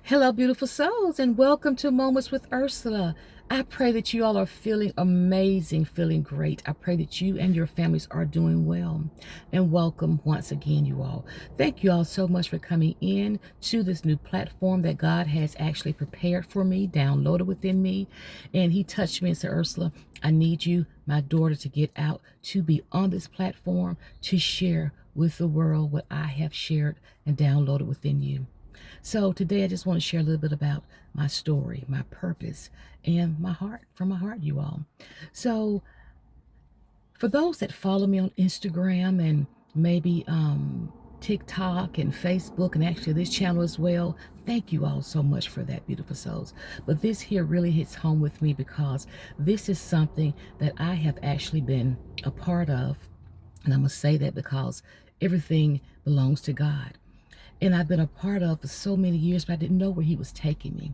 Hello, beautiful souls, and welcome to Moments with Ursula. I pray that you all are feeling amazing, feeling great. I pray that you and your families are doing well. And welcome once again, you all. Thank you all so much for coming in to this new platform that God has actually prepared for me, downloaded within me. And He touched me and said, Ursula, I need you, my daughter, to get out, to be on this platform, to share with the world what I have shared and downloaded within you. So today I just want to share a little bit about my story, my purpose, and my heart, from my heart, you all. So for those that follow me on Instagram and maybe TikTok and Facebook, and actually this channel as well, thank you all so much for that, beautiful souls. But this here really hits home with me because this is something that I have actually been a part of. And I'm going to say that because everything belongs to God. And I've been a part of for so many years, but I didn't know where He was taking me.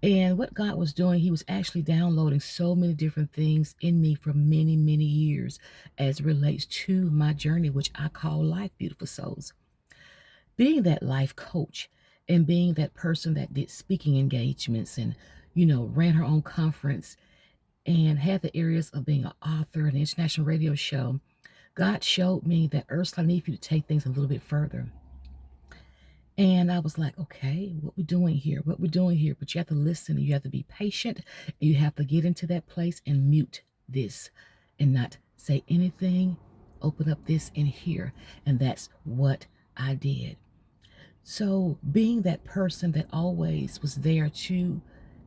And what God was doing, He was actually downloading so many different things in me for many, many years as it relates to my journey, which I call life, beautiful souls. Being that life coach and being that person that did speaking engagements and, ran her own conference and had the areas of being an author and an international radio show, God showed me that, Ursula, I need you to take things a little bit further. And I was like, okay, what we're doing here, what we're doing here. But you have to listen, and you have to be patient, and you have to get into that place and mute this and not say anything, open up this and hear. And that's what I did. So being that person that always was there to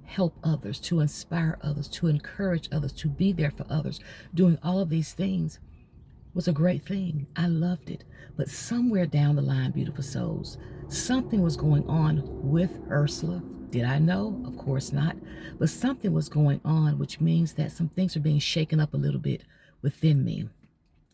help others, to inspire others, to encourage others, to be there for others, doing all of these things was a great thing. I loved it. But somewhere down the line, beautiful souls, something was going on with Ursula. Did I know? Of course not. But something was going on, which means that some things are being shaken up a little bit within me,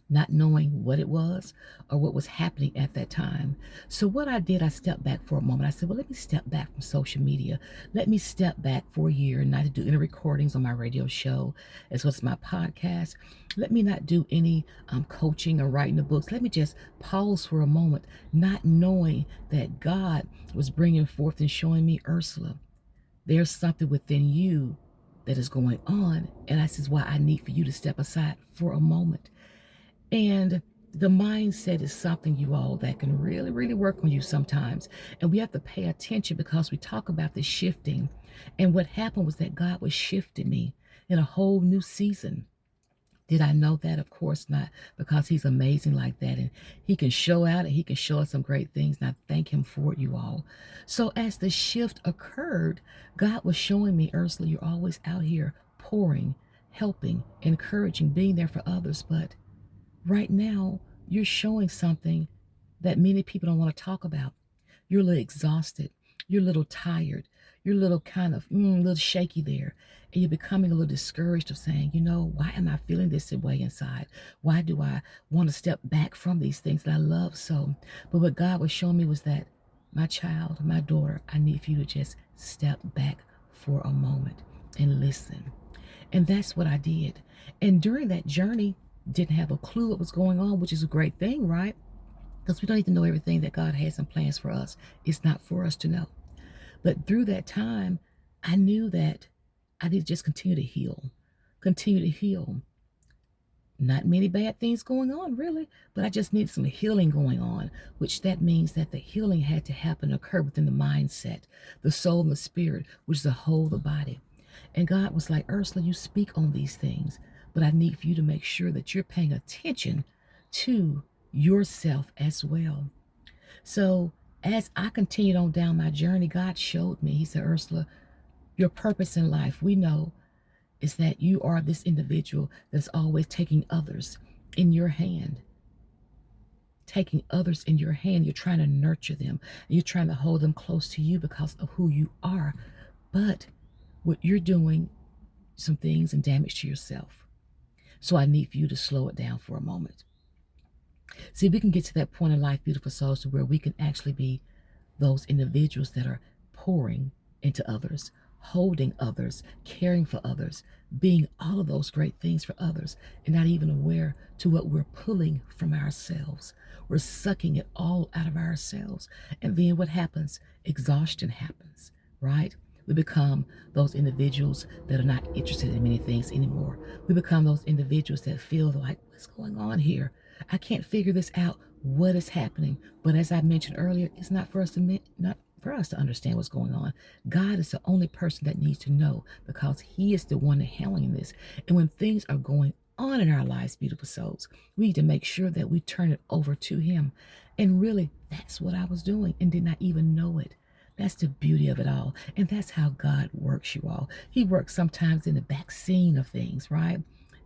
not knowing what it was or what was happening at that time. So what I did, I stepped back for a moment. I said, well, let me step back from social media. Let me step back for a year, not to do any recordings on my radio show as well as my podcast. Let me not do any coaching or writing the books. Let me just pause for a moment, not knowing that God was bringing forth and showing me, Ursula, there's something within you that is going on. And this is why I need for you to step aside for a moment. And the mindset is something, you all, that can really, really work on you sometimes. And we have to pay attention because we talk about the shifting. And what happened was that God was shifting me in a whole new season. Did I know that? Of course not, because He's amazing like that. And He can show out and He can show us some great things. And I thank Him for it, you all. So as the shift occurred, God was showing me, Ursula, you're always out here pouring, helping, encouraging, being there for others. But right now, you're showing something that many people don't want to talk about. You're a little exhausted. You're a little tired. You're a little kind of little shaky there. And you're becoming a little discouraged of saying, why am I feeling this way inside? Why do I want to step back from these things that I love so? But what God was showing me was that, my child, my daughter, I need for you to just step back for a moment and listen. And that's what I did. And during that journey, didn't have a clue what was going on, which is a great thing, right? Because we don't need to know everything that God has and plans for us. It's not for us to know. But through that time, I knew that I need to just continue to heal. Continue to heal. Not many bad things going on, really, but I just needed some healing going on, which that means that the healing had to happen, occur within the mindset, the soul, and the spirit, which is the whole of the body. And God was like, Ursula, you speak on these things, but I need for you to make sure that you're paying attention to yourself as well. So as I continued on down my journey, God showed me, He said, Ursula, your purpose in life, we know, is that you are this individual that's always taking others in your hand. Taking others in your hand, you're trying to nurture them. You're trying to hold them close to you because of who you are. But what you're doing, some things and damage to yourself. So I need for you to slow it down for a moment. See, we can get to that point in life, beautiful souls, to where we can actually be those individuals that are pouring into others, holding others, caring for others, being all of those great things for others, and not even aware to what we're pulling from ourselves. We're sucking it all out of ourselves. And then what happens? Exhaustion happens, right? We become those individuals that are not interested in many things anymore. We become those individuals that feel like, what's going on here? I can't figure this out. What is happening? But as I mentioned earlier, it's not for us to understand what's going on. God is the only person that needs to know because He is the one handling this. And when things are going on in our lives, beautiful souls, we need to make sure that we turn it over to Him. And really, that's what I was doing and did not even know it. That's the beauty of it all. And that's how God works, you all. He works sometimes in the back scene of things, right?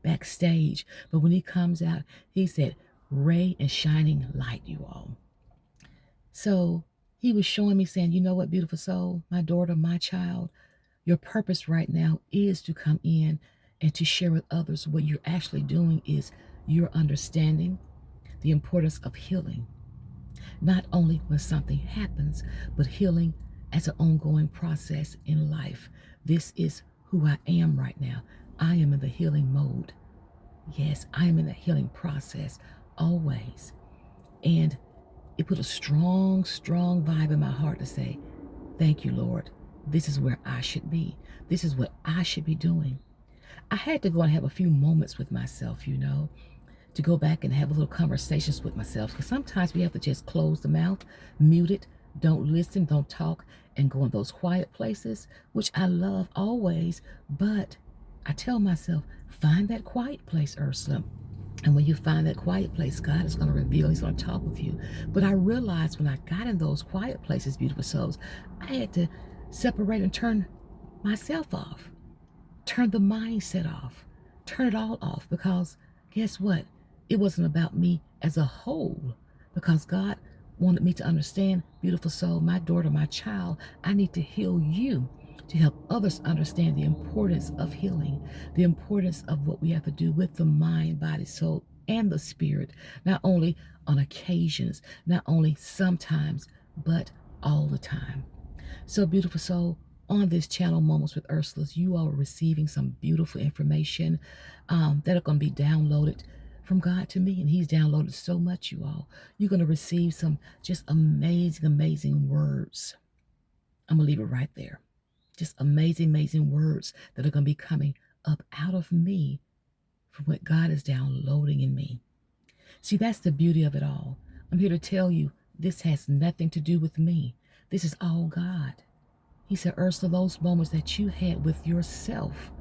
Backstage. But when He comes out, He said, ray and shining light, you all. So He was showing me, saying, you know what, beautiful soul, my daughter, my child, your purpose right now is to come in and to share with others. What you're actually doing is you're understanding the importance of healing, not only when something happens, but healing as an ongoing process in life. This is who I am right now. I am in the healing mode. Yes, I am in the healing process always. And it put a strong, strong vibe in my heart to say, thank you, Lord. This is where I should be. This is what I should be doing. I had to go and have a few moments with myself, to go back and have a little conversations with myself. Because sometimes we have to just close the mouth, mute it, don't listen, don't talk, and go in those quiet places, which I love always. But I tell myself, find that quiet place, Ursula. And when you find that quiet place, God is going to reveal, He's going to talk with you. But I realized when I got in those quiet places, beautiful souls, I had to separate and turn myself off, turn the mindset off, turn it all off. Because guess what? It wasn't about me as a whole. Because God wanted me to understand, beautiful soul, my daughter, my child, I need to heal you to help others understand the importance of healing, the importance of what we have to do with the mind, body, soul, and the spirit, not only on occasions, not only sometimes, but all the time. So, beautiful soul, on this channel, Moments with Ursula, you are receiving some beautiful information that are going to be downloaded from God to me. And He's downloaded so much, you all. You're going to receive some just amazing, amazing words. I'm going to leave it right there. Just amazing, amazing words that are going to be coming up out of me from what God is downloading in me. See, that's the beauty of it all. I'm here to tell you this has nothing to do with me. This is all God. He said, Ursula, those moments that you had with yourself,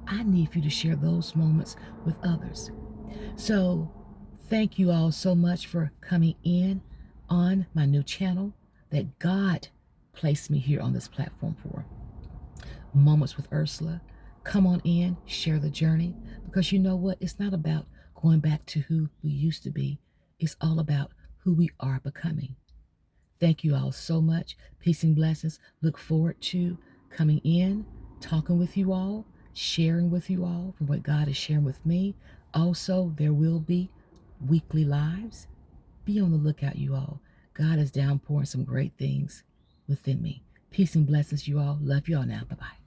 I need for you to share those moments with others. So thank you all so much for coming in on my new channel that God placed me here on this platform for. Moments with Ursula. Come on in, share the journey, because you know what? It's not about going back to who we used to be. It's all about who we are becoming. Thank you all so much. Peace and blessings. Look forward to coming in, talking with you all, sharing with you all from what God is sharing with me. Also, there will be weekly lives. Be on the lookout, you all. God is downpouring some great things within me. Peace and blessings, you all. Love you all now. Bye-bye.